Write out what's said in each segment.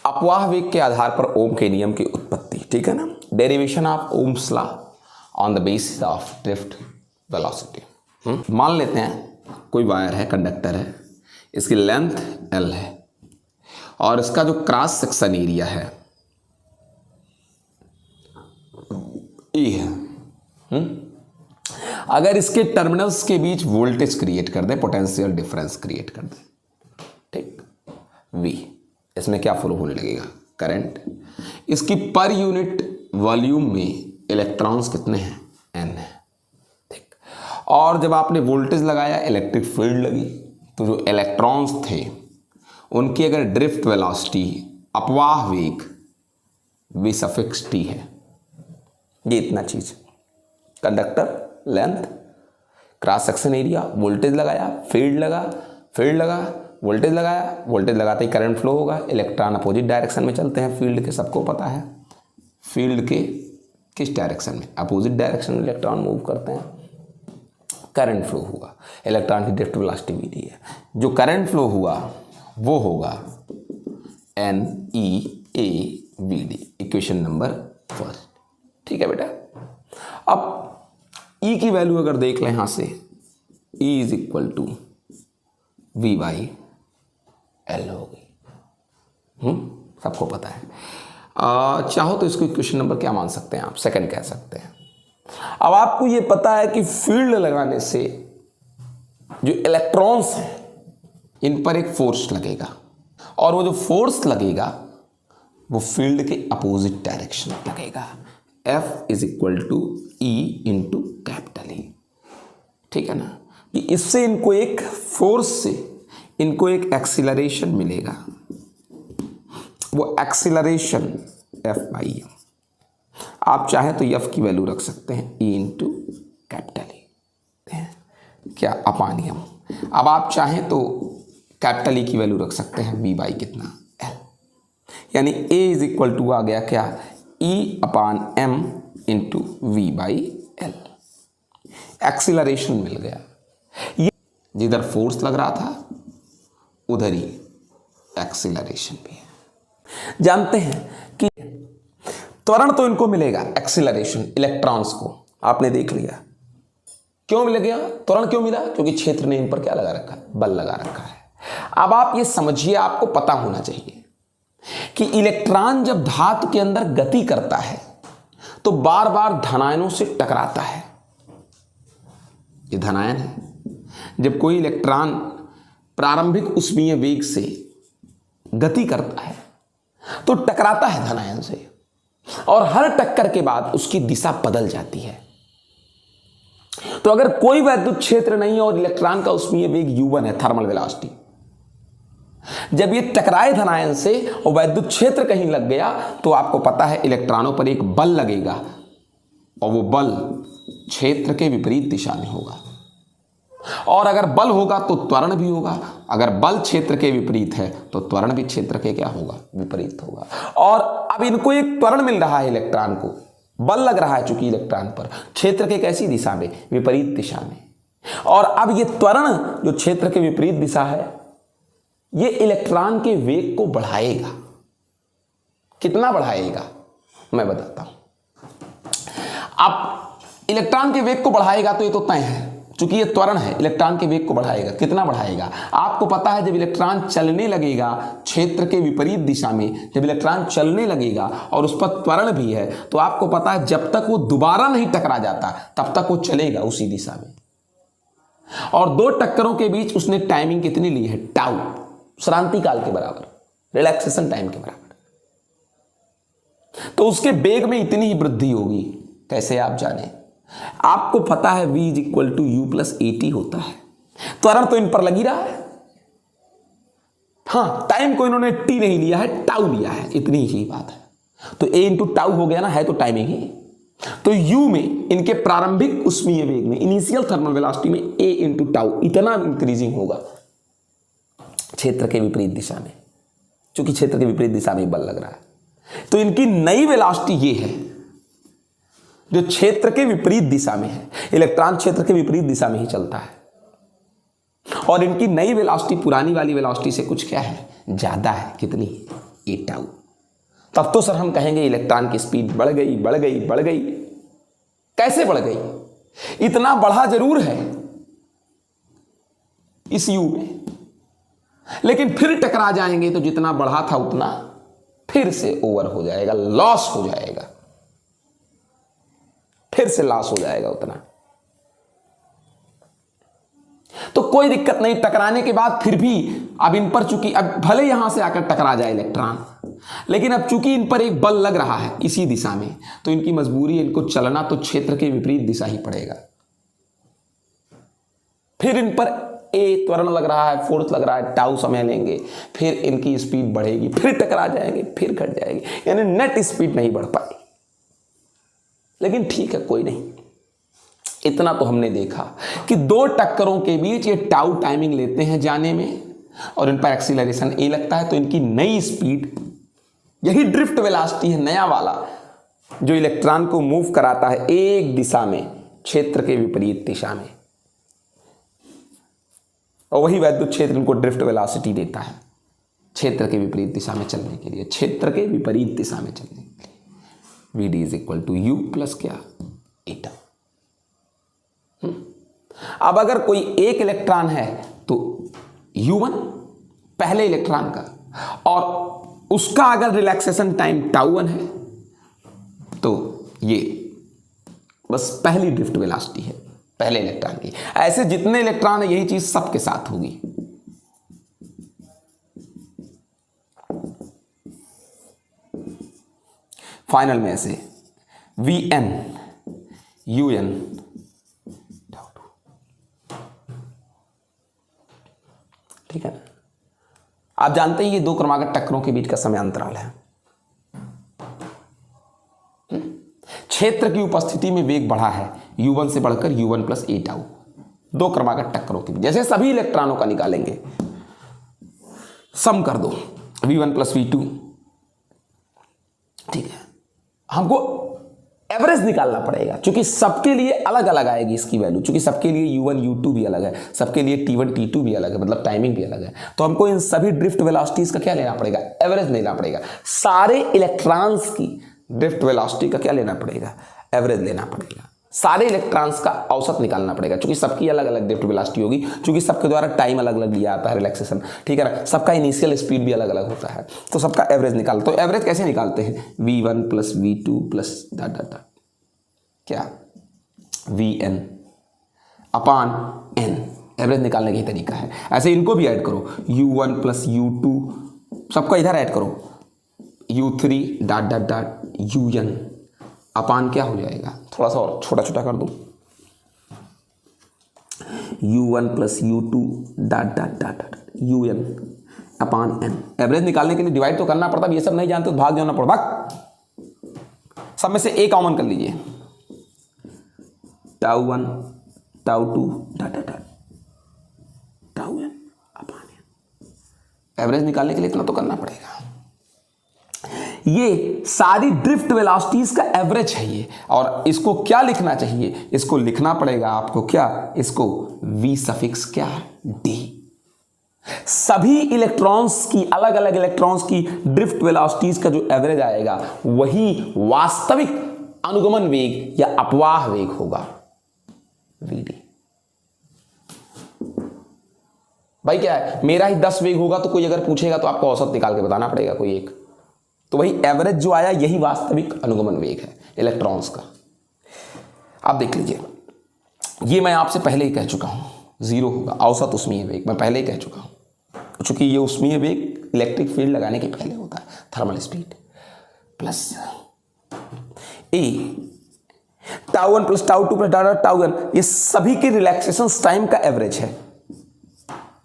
अपवाह वेग के आधार पर ओम के नियम की उत्पत्ति, ठीक है ना, derivation of Ohm's law on the basis of drift velocity. मान लेते हैं कोई वायर है, कंडक्टर है, इसकी लेंथ L है और इसका जो क्रॉस सेक्शन एरिया है E है। अगर इसके टर्मिनल्स के बीच वोल्टेज क्रिएट कर दे, पोटेंशियल डिफरेंस क्रिएट कर दे, ठीक, V, इसमें क्या फ्लो होने लगेगा, करंट। इसकी पर यूनिट वॉल्यूम में इलेक्ट्रॉन्स कितने हैं, N है, ठीक। और जब आपने वोल्टेज लगाया, इलेक्ट्रिक फील्ड लगी, तो जो इलेक्ट्रॉन्स थे उनकी अगर ड्रिफ्ट वेलोसिटी, अपवाह वेग V सफिक्स T है, ये इतना चीज, conductor, length, cross section area, voltage लगाया, फील्ड लगा, वोल्टेज लगाया, वोल्टेज लगाते ही करंट फ्लो होगा, इलेक्ट्रॉन अपोजिट डायरेक्शन में चलते हैं फील्ड के, सबको पता है। फील्ड के किस डायरेक्शन में, अपोजिट डायरेक्शन में इलेक्ट्रॉन मूव करते हैं, करंट फ्लो हुआ, इलेक्ट्रॉन की ड्रिफ्ट वेलोसिटी भी दी है। जो करंट फ्लो हुआ वो होगा NEAVD, इक्वेशन नंबर 1, ठीक है बेटा। अब E की वैल्यू अगर देख लें यहां से, E is equal to V/L हो गई, सबको पता है। चाहो तो इसको इक्वेशन नंबर क्या मान सकते हैं आप, सेकंड कह सकते हैं। अब आपको ये पता है कि फील्ड लगाने से जो इलेक्ट्रॉन्स हैं इन पर एक फोर्स लगेगा और वो जो फोर्स लगेगा वो फील्ड के अपोजिट डायरेक्शन में लगेगा। F is equal to E into capital E, ठीक है ना। कि इससे इनको एक फोर्स से इनको एक एक्सीलरेशन मिलेगा, वो एक्सीलरेशन F/m। आप चाहे तो F की वैल्यू रख सकते हैं E इंटू कैपिटल E, क्या, अपान M। अब आप चाहें तो कैपिटल E की वैल्यू रख सकते हैं V/ कितना, L, यानी A इज इक्वल टू आ गया क्या, E/m इंटू V/L, एक्सीलरेशन मिल गया। ये जिधर फोर्स लग रहा था उधर ही एक्सीलरेशन भी है। जानते हैं कि त्वरण तो इनको मिलेगा, एक्सीलरेशन इलेक्ट्रॉन्स को आपने देख लिया, क्यों मिल गया, त्वरण क्यों मिला, क्योंकि क्षेत्र ने इन पर क्या लगा रखा है, बल लगा रखा है। अब आप ये समझिए, आपको पता होना चाहिए कि इलेक्ट्रॉन जब धातु के अंदर गति करता है तो बार बार धनायनों से टकराता है, ये धनायन है। जब कोई इलेक्ट्रॉन प्रारंभिक ऊष्मीय वेग से गति करता है तो टकराता है धनायन से, और हर टक्कर के बाद उसकी दिशा बदल जाती है। तो अगर कोई वैद्युत क्षेत्र नहीं है और इलेक्ट्रॉन का ऊष्मीय वेग U1 है, थर्मल वेलोसिटी, जब ये टकराए धनायन से और वैद्युत क्षेत्र कहीं लग गया तो आपको पता है इलेक्ट्रॉनों पर एक बल लगेगा और वो बल क्षेत्र के विपरीत दिशा में होगा। और अगर बल होगा तो त्वरण भी होगा, अगर बल क्षेत्र के विपरीत है तो त्वरण भी क्षेत्र के क्या होगा, विपरीत होगा। और अब इनको एक त्वरण मिल रहा है, इलेक्ट्रॉन को बल लग रहा है चूंकि इलेक्ट्रॉन पर, क्षेत्र के कैसी दिशा में, विपरीत दिशा में। और अब ये त्वरण जो क्षेत्र के विपरीत दिशा है ये इलेक्ट्रॉन के वेग को बढ़ाएगा। कितना बढ़ाएगा मैं बताता हूं। अब इलेक्ट्रॉन के वेग को बढ़ाएगा तो ये तो तय है, चूंकि ये त्वरण है, इलेक्ट्रॉन के वेग को बढ़ाएगा। कितना बढ़ाएगा आपको पता है, जब इलेक्ट्रॉन चलने लगेगा क्षेत्र के विपरीत दिशा में, जब इलेक्ट्रॉन चलने लगेगा और उस पर त्वरण भी है तो आपको पता है जब तक वो दोबारा नहीं टकरा जाता तब तक वो चलेगा उसी दिशा में। और दो टक्करों के बीच उसने टाइमिंग कितनी ली है, टाउ, श्रांति काल के बराबर, रिलैक्सेशन टाइम के बराबर। तो उसके वेग में इतनी ही वृद्धि होगी। कैसे आप जाने, आपको पता है V is equal to U+AT होता है। त्वरण तो इन पर लगी रहा है, हाँ, टाइम को इन्होंने T नहीं लिया है, टाउ लिया है, इतनी ही बात है। तो A इंटू टाउ हो गया ना, है तो टाइमिंग ही। तो U में इनके प्रारंभिक ऊष्मीय वेग में, इनिशियल थर्मल वेलोसिटी में A इंटू टाउ इतना इंक्रीजिंग होगा क्षेत्र के विपरीत दिशा में, क्योंकि क्षेत्र के विपरीत दिशा में बल लग रहा है। तो इनकी नई वेलोसिटी ये है जो क्षेत्र के विपरीत दिशा में है। इलेक्ट्रॉन क्षेत्र के विपरीत दिशा में ही चलता है और इनकी नई वेलोसिटी पुरानी वाली वेलोसिटी से कुछ क्या है, ज्यादा है। कितनी? ए टाउ। तब तो सर हम कहेंगे इलेक्ट्रॉन की स्पीड बढ़ गई बढ़ गई बढ़ गई। कैसे बढ़ गई? इतना बढ़ा जरूर है इस यू में, लेकिन फिर टकरा जाएंगे तो जितना बढ़ा था उतना फिर से ओवर हो जाएगा, लॉस हो जाएगा, फिर से लॉस हो जाएगा उतना। तो कोई दिक्कत नहीं, टकराने के बाद फिर भी अब इन पर चूंकि अब भले यहां से आकर टकरा जाए इलेक्ट्रॉन, लेकिन अब चूंकि इन पर एक बल लग रहा है इसी दिशा में, तो इनकी मजबूरी है, इनको चलना तो क्षेत्र के विपरीत दिशा ही पड़ेगा। फिर इन पर ए त्वरण लग रहा है, फोर्स लग रहा है, टाउ समय लेंगे, फिर इनकी स्पीड बढ़ेगी, फिर टकरा जाएंगे, फिर घट जाएगी, यानी नेट स्पीड नहीं बढ़ पाएगी। लेकिन ठीक है, कोई नहीं, इतना तो हमने देखा कि दो टक्करों के बीच ये टाउ टाइमिंग लेते हैं जाने में, और इन पर एक्सीलरेशन ए लगता है, तो इनकी नई स्पीड, यही ड्रिफ्ट वेलोसिटी है नया वाला, जो इलेक्ट्रॉन को मूव कराता है एक दिशा में क्षेत्र के विपरीत दिशा में, और वही वैद्युत क्षेत्र इनको ड्रिफ्ट वेलोसिटी देता है क्षेत्र के विपरीत दिशा में चलने के लिए, क्षेत्र के विपरीत दिशा में चलने के लिए। Vd is equal to U plus क्या, एटा। अब अगर कोई एक इलेक्ट्रॉन है तो U1 पहले इलेक्ट्रॉन का, और उसका अगर रिलैक्सेशन टाइम टाउ1 है, तो ये बस पहली ड्रिफ्ट वेलोसिटी है पहले इलेक्ट्रॉन की। ऐसे जितने इलेक्ट्रॉन है यही चीज सबके साथ होगी। फाइनल में ऐसे Vn Un, ठीक है ना। आप जानते हैं ये दो क्रमागत टक्करों के बीच का समय अंतराल है। क्षेत्र की उपस्थिति में वेग बढ़ा है U1 से बढ़कर U1 प्लस ए टाउ, दो क्रमागत टक्करों के बीच। जैसे सभी इलेक्ट्रॉनों का निकालेंगे, सम कर दो V1 प्लस V2, ठीक है। हमको एवरेज निकालना पड़ेगा, क्योंकि सबके लिए अलग अलग आएगी इसकी वैल्यू, क्योंकि सबके लिए U1 U2 भी अलग है, सबके लिए T1 T2 भी अलग है, मतलब टाइमिंग भी अलग है। तो हमको इन सभी ड्रिफ्ट वेलोसिटीज का क्या लेना पड़ेगा, एवरेज लेना पड़ेगा। सारे इलेक्ट्रॉन्स की ड्रिफ्ट वेलोसिटी का क्या लेना पड़ेगा, एवरेज लेना पड़ेगा। सारे इलेक्ट्रॉन्स का औसत निकालना पड़ेगा, क्योंकि सबकी अलग अलग ड्रिफ्ट वेलोसिटी होगी, क्योंकि सबके द्वारा टाइम अलग अलग लिया जाता है रिलैक्सेशन, ठीक है ना। सबका इनिशियल स्पीड भी अलग अलग होता है, तो सबका एवरेज निकाल। तो एवरेज कैसे निकालते हैं, V1 plus V2 plus dot dot क्या Vn अपान n, एवरेज निकालने का तरीका है। ऐसे इनको भी ऐड करो, U1 प्लस U2 सबका इधर ऐड करो, U3 dot dot dot Un अपान क्या हो जाएगा, थोड़ा सा और छोटा छोटा कर दो, U1 plus U2 dot dot dot Un अपान n। एवरेज निकालने के लिए डिवाइड तो करना पड़ता है, ये सब नहीं जानते तो भाग जाना पड़ता, सब में से एक कॉमन कर लीजिए, टाउ1 टाउ2 डॉट डॉट टाउ n अपान n। एवरेज निकालने के लिए इतना तो करना पड़ेगा। ये सारी ड्रिफ्ट वेलोसिटीज का एवरेज है ये, और इसको क्या लिखना चाहिए, इसको लिखना पड़ेगा आपको क्या, इसको V सफिक्स क्या, D। सभी इलेक्ट्रॉन्स की, अलग अलग इलेक्ट्रॉन्स की ड्रिफ्ट वेलोसिटीज का जो एवरेज आएगा वही वास्तविक अनुगमन वेग या अपवाह वेग होगा, Vd। भाई क्या है, मेरा ही 10 वेग होगा तो कोई अगर पूछेगा तो आपको औसत निकाल के बताना पड़ेगा कोई एक, तो वही एवरेज जो आया यही वास्तविक अनुगमन वेग है इलेक्ट्रॉन्स का। आप देख लीजिए, ये मैं आपसे पहले ही कह चुका हूं, 0 होगा औसत उष्मीय वेग, मैं पहले ही कह चुका हूं, क्योंकि ये उष्मीय वेग इलेक्ट्रिक फील्ड लगाने के पहले होता है, थर्मल स्पीड प्लस ए टाउ1 प्लस टाउ2 प्लस टाउ1, ये सभी के रिलैक्सेशन टाइम का एवरेज है।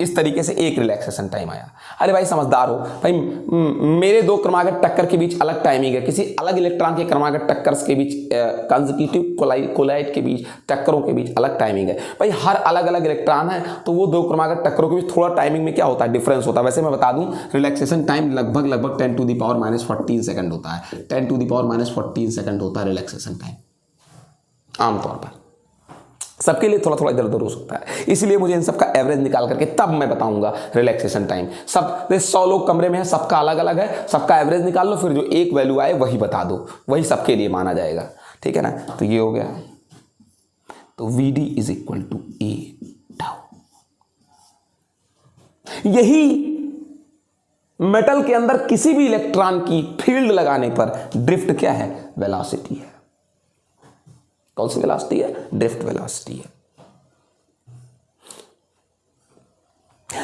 इस तरीके से एक रिलैक्सेशन टाइम आया। अरे भाई समझदार हो भाई, मेरे दो क्रमागत टक्कर के बीच अलग टाइमिंग है, किसी अलग इलेक्ट्रॉन के क्रमागत टक्कर के बीच, कंसेक्यूटिव कोलाइड के बीच, टक्करों के बीच अलग टाइमिंग है। भाई हर अलग अलग इलेक्ट्रॉन है तो वो दो क्रमागत टक्करों के बीच थोड़ा टाइमिंग में क्या होता है, डिफरेंस होता है। वैसे मैं बता दूं, रिलैक्सेशन टाइम लगभग 10 टू द पावर -14 सेकंड होता है, 10 टू द पावर -14 सेकंड होता है रिलैक्सेशन टाइम आमतौर पर। सबके लिए थोड़ा थोड़ा इधर उधर हो सकता है, इसलिए मुझे इन सब का एवरेज निकाल करके तब मैं बताऊंगा रिलैक्सेशन टाइम। सब 100 लोग कमरे में है, सबका अलग अलग है, सबका एवरेज निकाल लो, फिर जो एक वैल्यू आए वही बता दो, वही सबके लिए माना जाएगा, ठीक है ना। तो ये हो गया, तो VD is equal to a tau. यही मेटल के अंदर किसी भी इलेक्ट्रॉन की फील्ड लगाने पर ड्रिफ्ट क्या है, वेलोसिटी है। कौन सी वेलोसिटी है, ड्रिफ्ट वेलोसिटी है।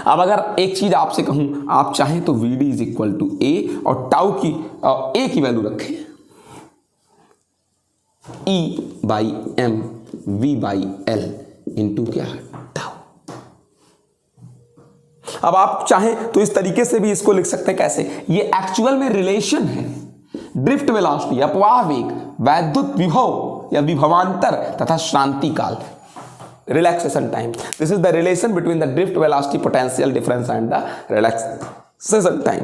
अब अगर एक चीज आपसे कहूं, आप चाहें तो VD इज इक्वल टू ए और टाउ की ए की वैल्यू रखें, E/m V/L इंटू क्या है, टाउ। अब आप चाहें तो इस तरीके से भी इसको लिख सकते हैं, कैसे, ये एक्चुअल में रिलेशन है ड्रिफ्ट वेलोसिटी, अपवाह वेग, वैद्युत विभव या विभवांतर तथा श्रांति काल, relaxation time. This is the relation between the drift velocity potential difference and the relaxation time.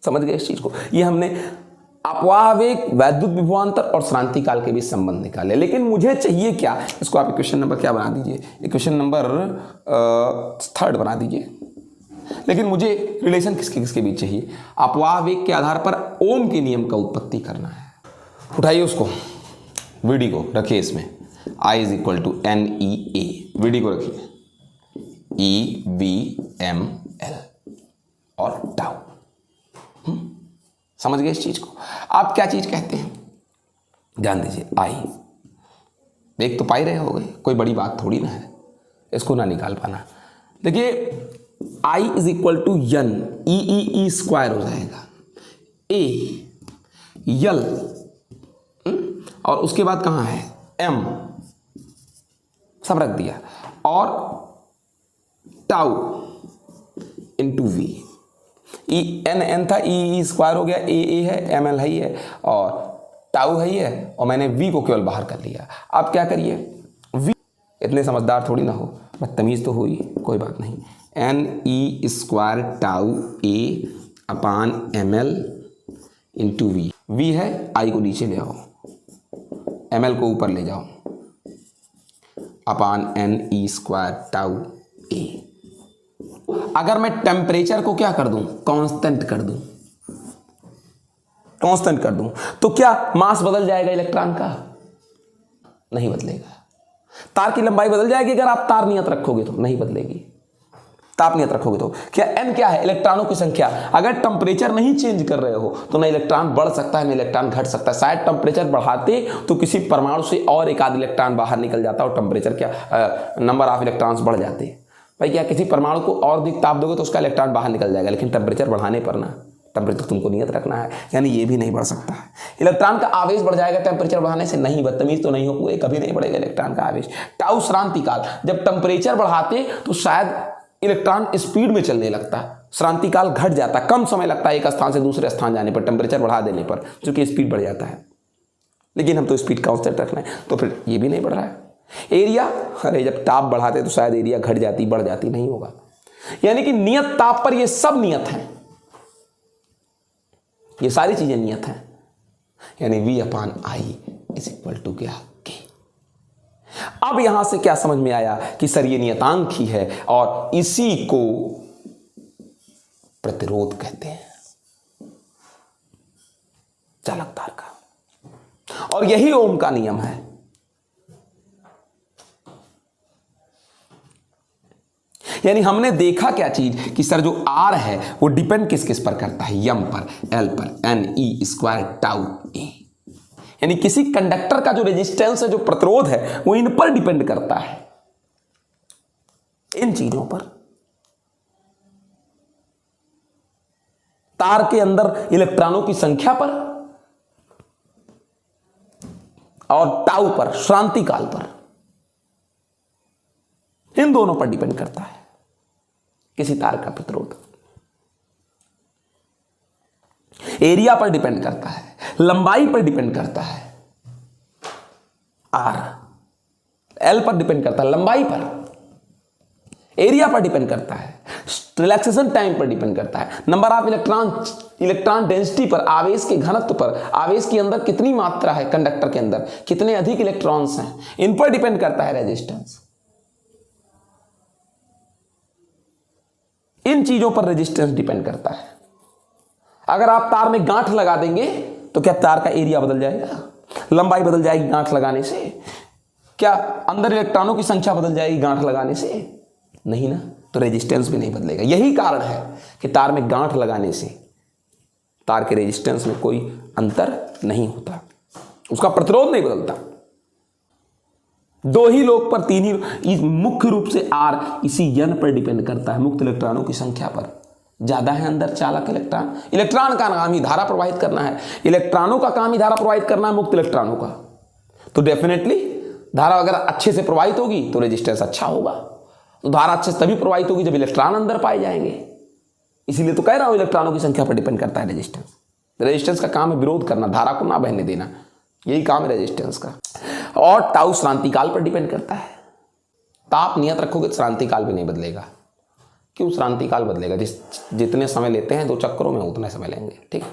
समझ गए इस चीज को। ये हमने अपवाह वेग, वैद्युत विभवांतर और श्रांति काल के बीच संबंध निकाले। लेकिन मुझे चाहिए क्या, इसको आप इक्वेशन नंबर क्या बना दीजिए, इक्वेशन नंबर 3 बना दीजिए। लेकिन मुझे रिलेशन किसके किसके बीच चाहिए, अपवाह वेग के आधार पर ओम के नियम का उत्पत्ति करना है। उठाइए उसको, VD को रखिए इसमें, I is equal to NEA, VD को रखिए EVML और टाउ। समझ गए इस चीज को। आप क्या चीज कहते हैं, ध्यान दीजिए, I देख तो पाई रहे होगे, कोई बड़ी बात थोड़ी ना है इसको ना निकाल पाना। देखिए I is equal to n, E square हो जाएगा, A यल, और उसके बाद कहाँ है M, सब रख दिया, और टाउ इंटू V। n था, E स्क्वायर हो गया, A है, ML है, और टाउ है, और मैंने V को केवल बाहर कर लिया। अब क्या करिए, V, इतने समझदार थोड़ी ना हो, बदतमीज तो हुई, कोई बात नहीं, NE square tau A upon ML into V। V है, I को नीचे ले आओ, ML को ऊपर ले जाओ, अपान NE स्क्वायर टाउ A। अगर मैं टेम्परेचर को क्या कर दूं, कांस्टेंट कर दूं, कांस्टेंट कर दूं, तो क्या मास बदल जाएगा इलेक्ट्रॉन का, नहीं बदलेगा। तार की लंबाई बदल जाएगी अगर आप तार नियत रखोगे तो, नहीं बदलेगी। ताप नियत रखोगे तो क्या, n क्या है, इलेक्ट्रॉनों की संख्या। अगर टेम्परेचर नहीं चेंज कर रहे हो तो ना इलेक्ट्रॉन बढ़ सकता है ना इलेक्ट्रॉन घट सकता है। शायद टेम्परेचर बढ़ाते तो किसी परमाणु से और एक आध इलेक्ट्रॉन बाहर निकल जाता और टेम्परेचर क्या, नंबर ऑफ इलेक्ट्रॉन्स बढ़ जाते। भाई क्या किसी परमाणु को और अधिक ताप दोगे तो उसका इलेक्ट्रॉन बाहर निकल जाएगा, लेकिन टेम्परेचर बढ़ाने पर ना, टेम्परेचर तुमको नियत रखना है, यानी ये भी नहीं बढ़ सकता है। इलेक्ट्रॉन का आवेश बढ़ जाएगा टेम्परेचर बढ़ाने से, नहीं, बदतमीज तो नहीं हो, कभी नहीं बढ़ेगा इलेक्ट्रॉन का आवेश। टाउ श्रांति काल, जब टेम्परेचर बढ़ाते तो शायद इलेक्ट्रॉन स्पीड में चलने लगता, श्रांति काल घट जाता, कम समय लगता है एक स्थान से दूसरे स्थान जाने पर, टेम्परेचर बढ़ा देने पर, क्योंकि स्पीड बढ़ जाता है। लेकिन हम तो स्पीड कांस्टेंट रखना है, तो फिर ये भी नहीं बढ़ रहा है। एरिया, अरे जब ताप बढ़ाते तो शायद एरिया घट जाती, बढ़ जाती, नहीं होगा। यानी कि नियत ताप पर ये सब नियत है, ये सारी चीजें नियत हैं, यानी V upon I is equal to क्या, K। अब यहां से क्या समझ में आया कि सर ये नियतांक ही है और इसी को प्रतिरोध कहते हैं, चालकतार का, और यही ओम का नियम है। यानी हमने देखा क्या चीज कि सर जो R है वो डिपेंड किस किस पर करता है, M पर, L पर, NE स्क्वायर टाउ A। यानी किसी कंडक्टर का जो रेजिस्टेंस है, जो प्रतिरोध है, वो इन पर डिपेंड करता है, इन चीजों पर। तार के अंदर इलेक्ट्रॉनों की संख्या पर और टाउ पर, श्रांति काल पर, इन दोनों पर डिपेंड करता है किसी तार का प्रतिरोध। एरिया पर डिपेंड करता है, लंबाई पर डिपेंड करता है, R, L पर डिपेंड करता है, लंबाई पर, एरिया पर डिपेंड करता है, रिलैक्सेशन टाइम पर डिपेंड करता है, नंबर ऑफ इलेक्ट्रॉन डेंसिटी पर, आवेश के घनत्व पर, आवेश के अंदर कितनी मात्रा है, कंडक्टर के अंदर कितने अधिक इलेक्ट्रॉन्स हैं, इन पर डिपेंड करता है रेजिस्टेंस। इन चीजों पर रेजिस्टेंस डिपेंड करता है। अगर आप तार में गांठ लगा देंगे तो क्या तार का एरिया बदल जाएगा, लंबाई बदल जाएगी गांठ लगाने से? क्या अंदर इलेक्ट्रॉनों की संख्या बदल जाएगी गांठ लगाने से? नहीं ना, तो रेजिस्टेंस भी नहीं बदलेगा। यही कारण है कि तार में गांठ लगाने से तार के रेजिस्टेंस में कोई अंतर नहीं होता, उसका प्रतिरोध नहीं बदलता। दो ही लोग पर तीन ही, मुख्य रूप से आर इसी यन पर डिपेंड करता है, मुक्त इलेक्ट्रॉनों की संख्या पर। ज्यादा है अंदर चालक इलेक्ट्रॉन, इलेक्ट्रॉन का काम ही धारा प्रवाहित करना है, इलेक्ट्रॉनों का काम ही धारा प्रवाहित करना है, मुक्त इलेक्ट्रॉनों का। तो डेफिनेटली धारा अगर अच्छे से प्रवाहित होगी तो रेजिस्टेंस अच्छा होगा। तो धारा अच्छे से तभी प्रवाहित होगी जब इलेक्ट्रॉन अंदर पाए जाएंगे। इसीलिए तो कह रहा हूं इलेक्ट्रॉनों की संख्या पर डिपेंड करता है रेजिस्टेंस। रेजिस्टेंस का काम है विरोध करना, धारा को ना बहने देना, यही काम है रेजिस्टेंस का। और टाउ श्रांतिकाल पर डिपेंड करता है। ताप नियत रखोगे तो श्रांतिकाल भी नहीं बदलेगा। क्यों श्रांतिकाल बदलेगा? जितने समय लेते हैं 2 चक्करों में उतने समय लेंगे, ठीक है।